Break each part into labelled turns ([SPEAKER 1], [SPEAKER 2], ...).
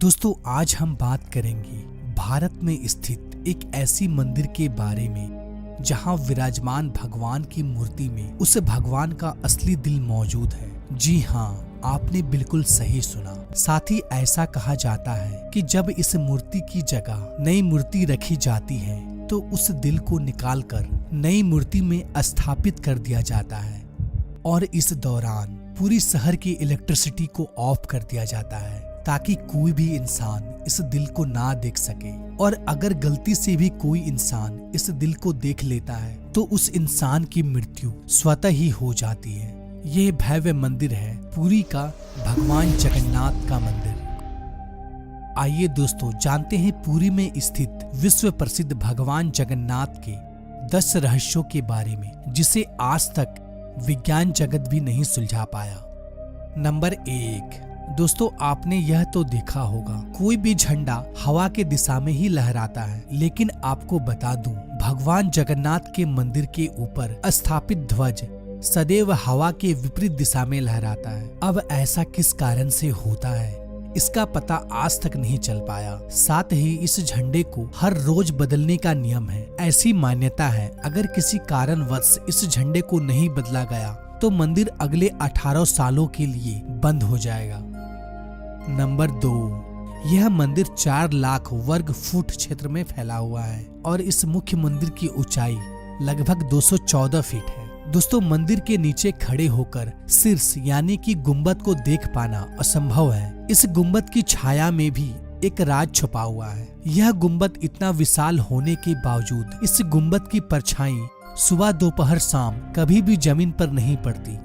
[SPEAKER 1] दोस्तों आज हम बात करेंगे भारत में स्थित एक ऐसी मंदिर के बारे में जहां विराजमान भगवान की मूर्ति में उस भगवान का असली दिल मौजूद है। जी हाँ, आपने बिल्कुल सही सुना। साथ ही ऐसा कहा जाता है कि जब इस मूर्ति की जगह नई मूर्ति रखी जाती है तो उस दिल को निकालकर नई मूर्ति में स्थापित कर दिया जाता है और इस दौरान पूरी शहर की इलेक्ट्रिसिटी को ऑफ कर दिया जाता है ताकि कोई भी इंसान इस दिल को ना देख सके। और अगर गलती से भी कोई इंसान इस दिल को देख लेता है तो उस इंसान की मृत्यु स्वतः ही हो जाती है। यह भव्य मंदिर है पुरी का भगवान जगन्नाथ का मंदिर। आइए दोस्तों जानते हैं पुरी में स्थित विश्व प्रसिद्ध भगवान जगन्नाथ के 10 रहस्यों के बारे में जिसे आज तक विज्ञान जगत भी नहीं सुलझा पाया। नंबर 1, दोस्तों आपने यह तो देखा होगा कोई भी झंडा हवा के दिशा में ही लहराता है, लेकिन आपको बता दूं भगवान जगन्नाथ के मंदिर के ऊपर स्थापित ध्वज सदैव हवा के विपरीत दिशा में लहराता है। अब ऐसा किस कारण से होता है इसका पता आज तक नहीं चल पाया। साथ ही इस झंडे को हर रोज बदलने का नियम है। ऐसी मान्यता है अगर किसी कारणवश इस झंडे को नहीं बदला गया तो मंदिर अगले 18 सालों के लिए बंद हो जाएगा। नंबर 2, यह मंदिर 4 लाख वर्ग फुट क्षेत्र में फैला हुआ है और इस मुख्य मंदिर की ऊंचाई लगभग 214 फीट है। दोस्तों मंदिर के नीचे खड़े होकर शीर्ष यानी कि गुंबद को देख पाना असंभव है। इस गुंबद की छाया में भी एक राज छुपा हुआ है। यह गुंबद इतना विशाल होने के बावजूद इस गुंबद की परछाई सुबह दोपहर शाम कभी भी जमीन पर नहीं पड़ती।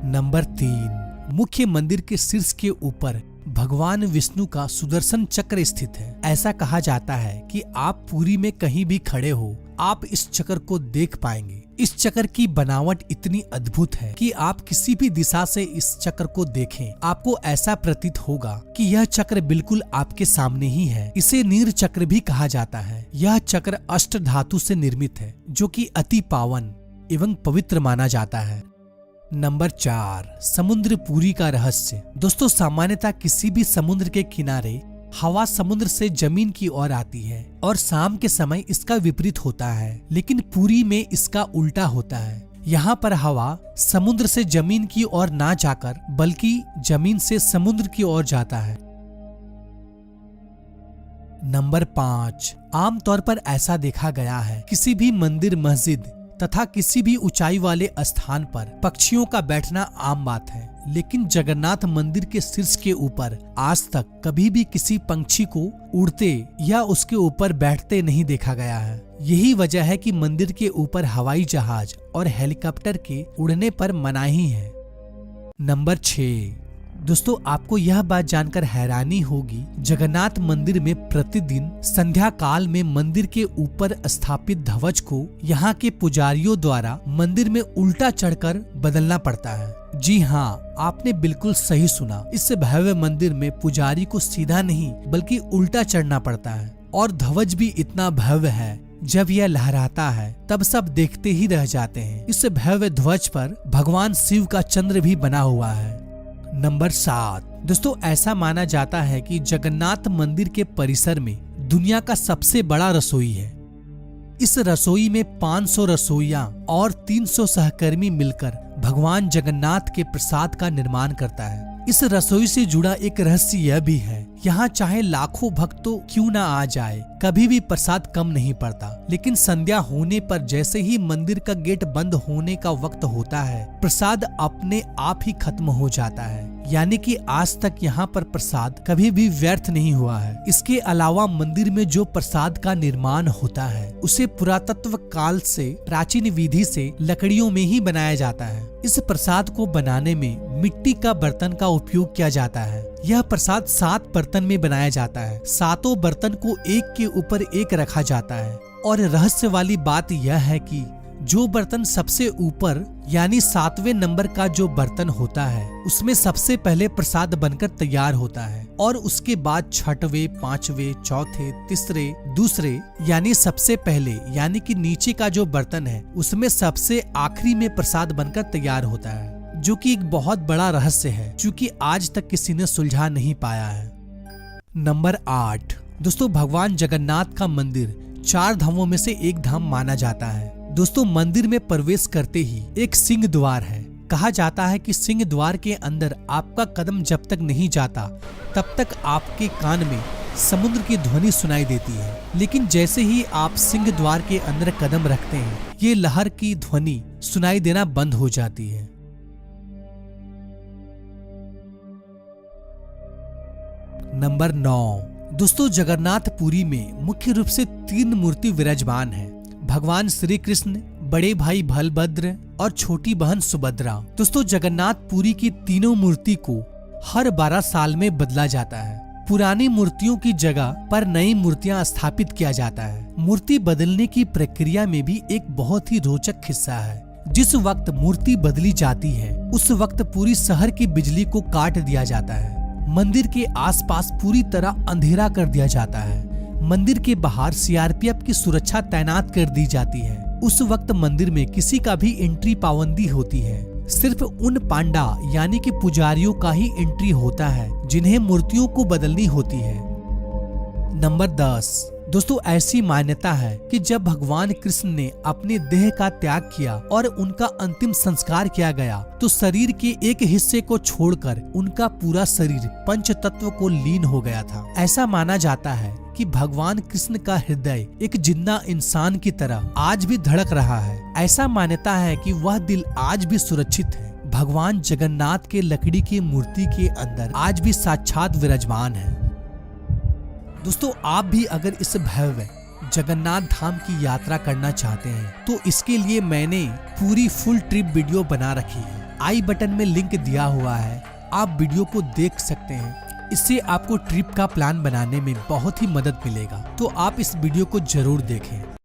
[SPEAKER 1] नंबर 3, मुख्य मंदिर के शीर्ष के ऊपर भगवान विष्णु का सुदर्शन चक्र स्थित है। ऐसा कहा जाता है कि आप पुरी में कहीं भी खड़े हो आप इस चक्र को देख पाएंगे। इस चक्र की बनावट इतनी अद्भुत है कि आप किसी भी दिशा से इस चक्र को देखें आपको ऐसा प्रतीत होगा कि यह चक्र बिल्कुल आपके सामने ही है। इसे नीर चक्र भी कहा जाता है। यह चक्र अष्ट धातु से निर्मित है जो कि अति पावन एवं पवित्र माना जाता है। नंबर 4, समुद्र पुरी का रहस्य। दोस्तों सामान्यतः किसी भी समुद्र के किनारे हवा समुद्र से जमीन की ओर आती है और शाम के समय इसका विपरीत होता है, लेकिन पुरी में इसका उल्टा होता है। यहाँ पर हवा समुद्र से जमीन की ओर ना जाकर बल्कि जमीन से समुद्र की ओर जाता है। नंबर 5, आमतौर पर ऐसा देखा गया है किसी भी मंदिर मस्जिद तथा किसी भी ऊंचाई वाले स्थान पर पक्षियों का बैठना आम बात है, लेकिन जगन्नाथ मंदिर के शीर्ष के ऊपर आज तक कभी भी किसी पंछी को उड़ते या उसके ऊपर बैठते नहीं देखा गया है। यही वजह है कि मंदिर के ऊपर हवाई जहाज और हेलीकॉप्टर के उड़ने पर मनाही है। नंबर 6, दोस्तों आपको यह बात जानकर हैरानी होगी जगन्नाथ मंदिर में प्रतिदिन संध्या काल में मंदिर के ऊपर स्थापित ध्वज को यहाँ के पुजारियों द्वारा मंदिर में उल्टा चढ़कर बदलना पड़ता है। जी हाँ, आपने बिल्कुल सही सुना। इस भव्य मंदिर में पुजारी को सीधा नहीं बल्कि उल्टा चढ़ना पड़ता है और ध्वज भी इतना भव्य है जब यह लहराता है तब सब देखते ही रह जाते हैं। इस भव्य ध्वज पर भगवान शिव का चंद्र भी बना हुआ है। नंबर 7, दोस्तों ऐसा माना जाता है कि जगन्नाथ मंदिर के परिसर में दुनिया का सबसे बड़ा रसोई है। इस रसोई में 500 रसोइया और 300 सहकर्मी मिलकर भगवान जगन्नाथ के प्रसाद का निर्माण करता है। इस रसोई से जुड़ा एक रहस्य यह भी है, यहाँ चाहे लाखों भक्त तो क्यों ना आ जाए कभी भी प्रसाद कम नहीं पड़ता, लेकिन संध्या होने पर जैसे ही मंदिर का गेट बंद होने का वक्त होता है प्रसाद अपने आप ही खत्म हो जाता है। यानी कि आज तक यहाँ पर प्रसाद कभी भी व्यर्थ नहीं हुआ है। इसके अलावा मंदिर में जो प्रसाद का निर्माण होता है उसे पुरातत्व काल से प्राचीन विधि से लकड़ियों में ही बनाया जाता है। इस प्रसाद को बनाने में मिट्टी का बर्तन का उपयोग किया जाता है। यह प्रसाद 7 बर्तन में बनाया जाता है। 7 बर्तन को एक के ऊपर एक रखा जाता है और रहस्य वाली बात यह है कि जो बर्तन सबसे ऊपर यानी 7वें नंबर का जो बर्तन होता है उसमें सबसे पहले प्रसाद बनकर तैयार होता है और उसके बाद 6वें, 5वें, चौथे, तीसरे, दूसरे यानी सबसे पहले यानी कि नीचे का जो बर्तन है उसमें सबसे आखिरी में प्रसाद बनकर तैयार होता है, जो कि एक बहुत बड़ा रहस्य है क्योंकि आज तक किसी ने सुलझा नहीं पाया है। नंबर 8, दोस्तों भगवान जगन्नाथ का मंदिर 4 धामों में से एक धाम माना जाता है। दोस्तों मंदिर में प्रवेश करते ही एक सिंह द्वार है। कहा जाता है कि सिंह द्वार के अंदर आपका कदम जब तक नहीं जाता तब तक आपके कान में समुद्र की ध्वनि सुनाई देती है, लेकिन जैसे ही आप सिंह द्वार के अंदर कदम रखते हैं ये लहर की ध्वनि सुनाई देना बंद हो जाती है। नंबर 9, दोस्तों जगन्नाथपुरी में मुख्य रूप से 3 मूर्ति विराजमान है। भगवान श्री कृष्ण, बड़े भाई बलभद्र और छोटी बहन सुभद्रा। दोस्तों जगन्नाथपुरी की तीनों मूर्ति को हर 12 साल में बदला जाता है। पुरानी मूर्तियों की जगह पर नई मूर्तियां स्थापित किया जाता है। मूर्ति बदलने की प्रक्रिया में भी एक बहुत ही रोचक हिस्सा है। जिस वक्त मूर्ति बदली जाती है उस वक्त पूरी शहर की बिजली को काट दिया जाता है। मंदिर के आसपास पूरी तरह अंधेरा कर दिया जाता है। मंदिर के बाहर सीआरपीएफ की सुरक्षा तैनात कर दी जाती है। उस वक्त मंदिर में किसी का भी एंट्री पाबंदी होती है। सिर्फ उन पांडा यानी कि पुजारियों का ही एंट्री होता है जिन्हें मूर्तियों को बदलनी होती है। नंबर 10, दोस्तों ऐसी मान्यता है कि जब भगवान कृष्ण ने अपने देह का त्याग किया और उनका अंतिम संस्कार किया गया तो शरीर के एक हिस्से को छोड़कर उनका पूरा शरीर पंच तत्व को लीन हो गया था। ऐसा माना जाता है कि भगवान कृष्ण का हृदय एक जिंदा इंसान की तरह आज भी धड़क रहा है। ऐसा मान्यता है कि वह दिल आज भी सुरक्षित है। भगवान जगन्नाथ के लकड़ी की मूर्ति के अंदर आज भी साक्षात विराजमान है। दोस्तों आप भी अगर इस भव्य जगन्नाथ धाम की यात्रा करना चाहते हैं तो इसके लिए मैंने पूरी फुल ट्रिप वीडियो बना रखी है। आई बटन में लिंक दिया हुआ है, आप वीडियो को देख सकते हैं। इससे आपको ट्रिप का प्लान बनाने में बहुत ही मदद मिलेगा, तो आप इस वीडियो को जरूर देखें।